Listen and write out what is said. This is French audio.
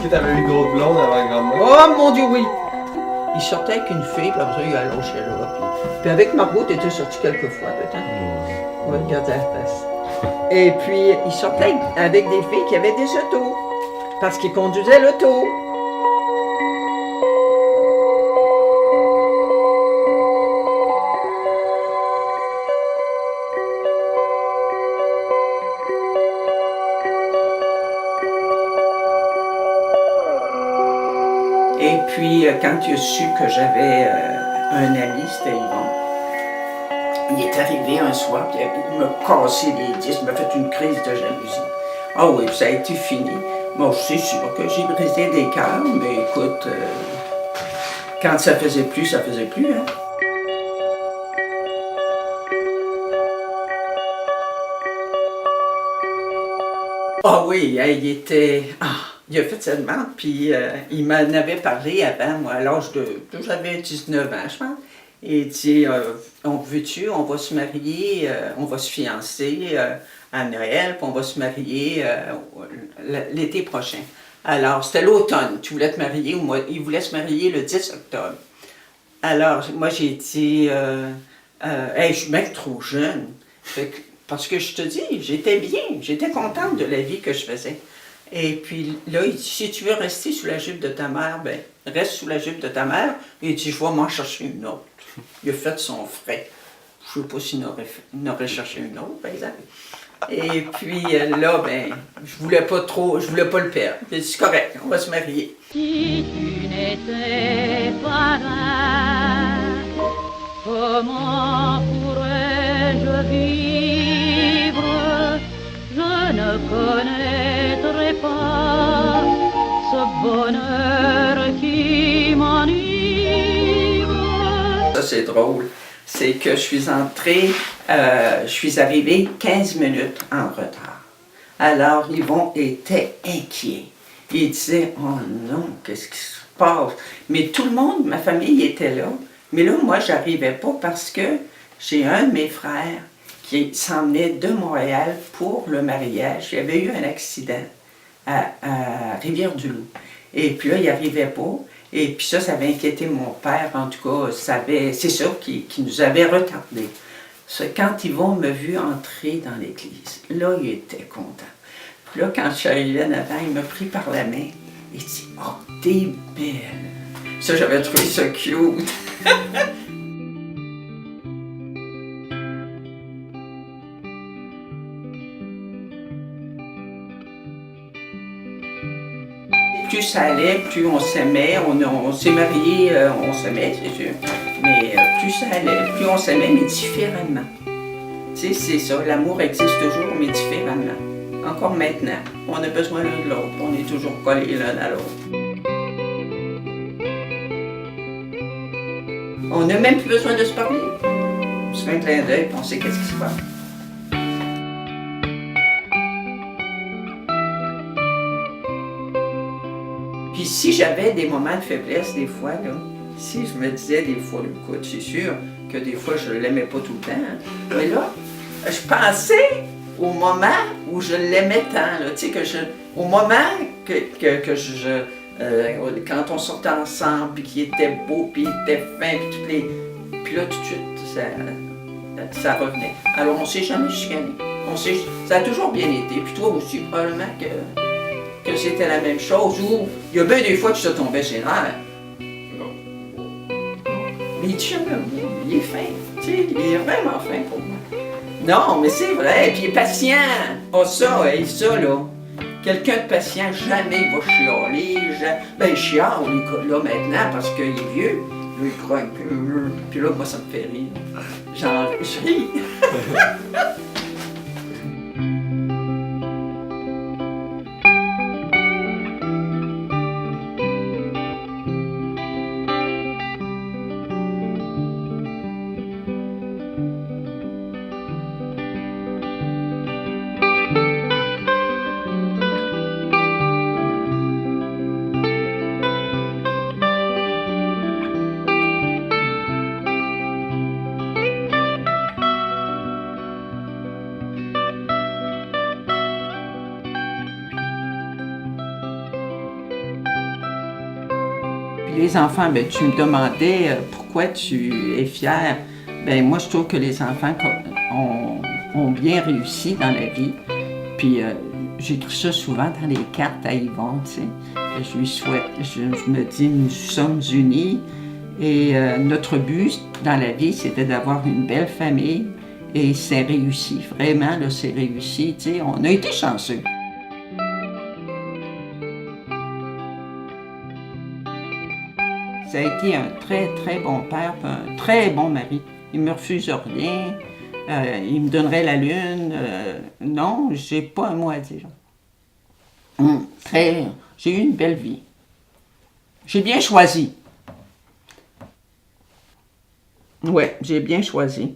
Est-ce que t'avais eu d'autres blondes avant grand-mère? Oh mon Dieu, oui! Il sortait avec une fille, puis après ça, il allait au chez là. Puis avec Margot, t'étais sorti quelques fois, peut-être. Oui, regardez la face. Et puis, il sortait avec des filles qui avaient des autos, parce qu'ils conduisaient l'auto. Et puis, quand il a su que j'avais un ami, c'était Yvon, il est arrivé un soir, puis il m'a cassé les disques, il m'a fait une crise de jalousie. Ah oui, ça a été fini. Bon, c'est sûr que j'ai brisé des cœurs, mais écoute, quand ça faisait plus, ça faisait plus, hein. Ah oui, il était... il a fait sa demande, puis il m'en avait parlé avant, moi, à l'âge de... J'avais 19 ans, je pense. Et il dit, on veut-tu, on va se marier, on va se fiancer à Noël, puis on va se marier l'été prochain. Alors, c'était l'automne, tu voulais te marier, ou moi, il voulait se marier le 10 octobre. Alors, moi, j'ai dit, hey, je suis même trop jeune. Parce que je te dis, j'étais bien, j'étais contente de la vie que je faisais. Et puis là, il dit, si tu veux rester sous la jupe de ta mère, ben reste sous la jupe de ta mère. Et il dit, je vais m'en chercher une autre. Il a fait son frais. Je ne sais pas s'il n'aurait cherché une autre, par exemple. Et puis là, ben, je voulais pas le perdre. J'ai dit, c'est correct, on va se marier. Si tu n'étais pas là, comment pourrais-je vivre? Je ne connaîtrais pas ce bonheur qui m'enivre. Ça, c'est drôle. C'est que je suis arrivée 15 minutes en retard. Alors, Yvon était inquiet. Il disait, oh non, qu'est-ce qui se passe? Mais tout le monde, ma famille était là. Mais là, moi, j'arrivais pas parce que j'ai un de mes frères qui s'en venait de Montréal pour le mariage. Il y avait eu un accident à Rivière-du-Loup. Et puis là, il n'arrivait pas. Et puis ça avait inquiété mon père. En tout cas, c'est ça qui nous avait retardés. Quand Yvon m'a vu entrer dans l'église, là, il était content. Puis là, quand je suis arrivée en avant, il m'a pris par la main. Il dit, « Oh, t'es belle! » Ça, j'avais trouvé ça cute. Plus ça allait, plus on s'aimait, on s'est mariés, on s'aimait, c'est sûr. Mais plus ça allait, plus on s'aimait, mais différemment. Tu sais, c'est ça, l'amour existe toujours, mais différemment. Encore maintenant, on a besoin l'un de l'autre, on est toujours collés l'un à l'autre. On n'a même plus besoin de se parler. On se fait un clin d'œil, puis on sait qu'est-ce qui se passe. Puis si j'avais des moments de faiblesse, des fois, là, si je me disais des fois, écoute, c'est sûr que des fois je ne l'aimais pas tout le temps, hein, mais là, je pensais au moment où je l'aimais tant, là, tu sais, au moment quand on sortait ensemble, puis qu'il était beau, puis il était fin, puis là, tout de suite, ça revenait. Alors, on ne s'est jamais chicané. Ça a toujours bien été, puis toi aussi, probablement que c'était la même chose, ou il y a bien des fois que je tombais chez l'air. Mais tu il est fin, tu sais, il est vraiment fin pour moi. Non, mais c'est vrai, puis il est patient. Pas ça, ça, là. Quelqu'un de patient, jamais il va chialer. Ben, il chiale, là, maintenant, parce qu'il est vieux. Là, il croit un peu. Puis là, moi, ça me fait rire. Je ris. Puis les enfants, ben, tu me demandais pourquoi tu es fière. Ben moi, je trouve que les enfants ont bien réussi dans la vie. Puis j'écris ça souvent dans les cartes à Yvonne, tu sais. Je lui souhaite, je me dis, nous sommes unis et notre but dans la vie, c'était d'avoir une belle famille et c'est réussi. Vraiment, là, c'est réussi, tu sais. On a été chanceux. Ça a été un très, très bon père, un très bon mari. Il me refuse rien. Il me donnerait la lune. Non, j'ai pas un mot à dire. J'ai eu une belle vie. J'ai bien choisi. Ouais, j'ai bien choisi.